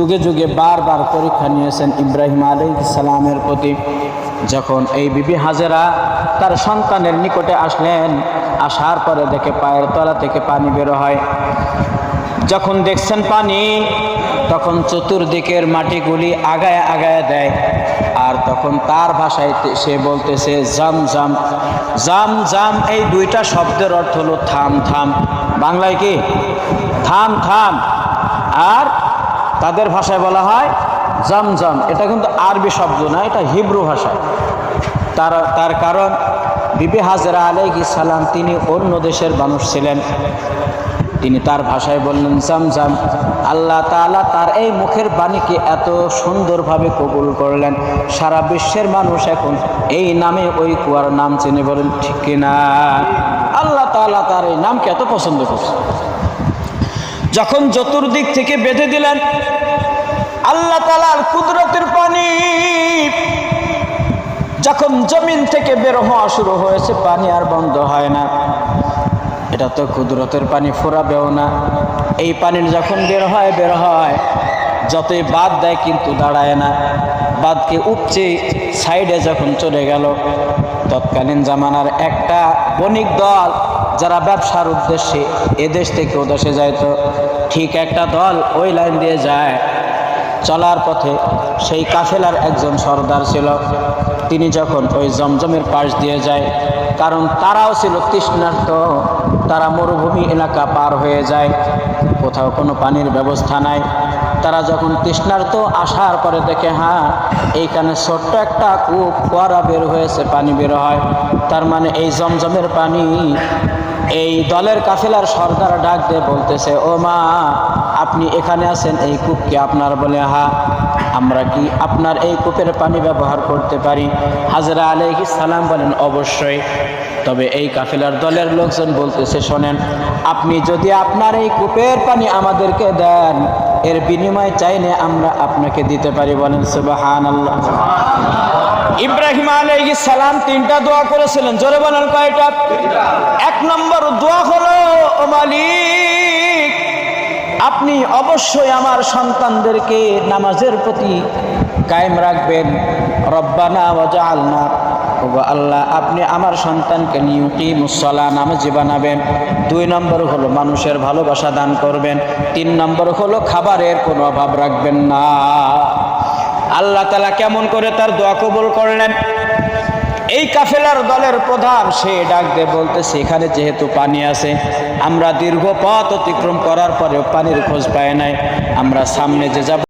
যুগে যুগে বারবার পরীক্ষা নিয়েছেন ইব্রাহিম আলাইহিস সালামের প্রতি। যখন এই বিবি হাজেরা তার সন্তানের নিকটে আসলেন, আসার পরে দেখে পায়ের তলা থেকে পানি বের হয়। যখন দেখছেন পানি, তখন চতুর্দিকের মাটিগুলি আগায় আগায় দেয়। আর তখন তার ভাষায় সে বলতেছে জাম জাম জাম জাম। এই দুইটা শব্দের অর্থ হলো থাম থাম। বাংলায় কি? থাম থাম। আর তাদের ভাষায় বলা হয় জাম জাম। এটা কিন্তু আরবি শব্দ না, এটা হিব্রু ভাষায়। তার কারণ বিবি হাজেরা আলাইহিস সালাম তিনি অন্য দেশের মানুষ ছিলেন। তিনি তার ভাষায় বললেন জাম জাম। আল্লাহ তাআলা তার এই মুখের বাণীকে এত সুন্দরভাবে কবুল করলেন, সারা বিশ্বের মানুষ এখন এই নামে ওই কুয়ার নাম চেনে। বলেন ঠিক কিনা? আল্লাহ তাআলা তার এই নামকে এত পছন্দ করছে। যখন চতুর্দিক থেকে বেঁধে দিলেন, আল্লাহ তাআলার কুদরতের পানি যখন জমিন থেকে বের হওয়া শুরু হয়েছে, পানি আর বন্ধ হয় না। এটা তো কুদরতের পানি, ফুরাবেও না। এই পানির যখন বের হয় যতই বাঁধ দেয় কিন্তু দাঁড়ায় না। বাঁধকে উপচে সাইডে যখন চলে গেল, তৎকালীন জামানার একটা বণিক দল যারা ব্যবসার উদ্দেশ্যে এদেশ থেকে ও দেশে যাইতো, ঠিক একটা দল ওই লাইন দিয়ে যায়। চলার পথে সেই কাফেলার একজন সর্দার ছিল। তিনি যখন ওই জমজমের পাশ দিয়ে যায়, কারণ তারাও ছিল তৃষ্ণার্ত, তারা মরুভূমি এলাকা পার হয়ে যায়, কোথাও কোনো পানির ব্যবস্থা নাই। তারা যখন তৃষ্ণার্ত আসার পরে দেখে এইখানে ছোট্ট একটা কূপ, ফোয়ারা বের হয়েছে, পানি বের হয়। তার মানে এই জমজমের পানি। এই দলের কাফেলার সর্দার ডাক দিয়ে বলতেছে, ও মা, আপনি এখানে আছেন, এই কূপ কি আপনার? বলে আমরা কি আপনার এই কূপের পানি ব্যবহার করতে পারি? হাজেরা আলাইহিস সালাম বলেন অবশ্যই। তবে এই কাফেলার দলের লোকজন বলতেছে, শোনেন, আপনি যদি আপনার এই কূপের পানি আমাদেরকে দেন, এর বিনিময় চাইলে আমরা আপনাকে দিতে পারি। বলেন সুবহানাল্লাহ। ইব্রাহিম আলাইহিস সালাম তিনটা দোয়া করেছিলেন। জোরে বলেন কয়টা? এক নম্বর দোয়া হলো, ও মালিক, আপনি অবশ্যই আমার সন্তানদেরকে নামাজের প্রতি কায়েম রাখবেন। রব্বানা ওয়াজআলনা, ও আল্লাহ, আপনি আমার সন্তানকে ইউকিমুস সালাহ, নামাজি বানাবেন। দুই নম্বর হলো মানুষের ভালোবাসা দান করবেন। তিন নম্বর হলো খাবারের কোনো অভাব রাখবেন না। আল্লাহ তাআলা কেমন করে তার দোয়া কবুল করলেন? এই কাফেলার দলের প্রধান সে ডাক দিয়ে বলতেছে, এখানে যেহেতু পানি আছে, আমরা দীর্ঘ পথ অতিক্রম করার পরেও পানির খোঁজ পাই নাই, আমরা সামনে যে যাব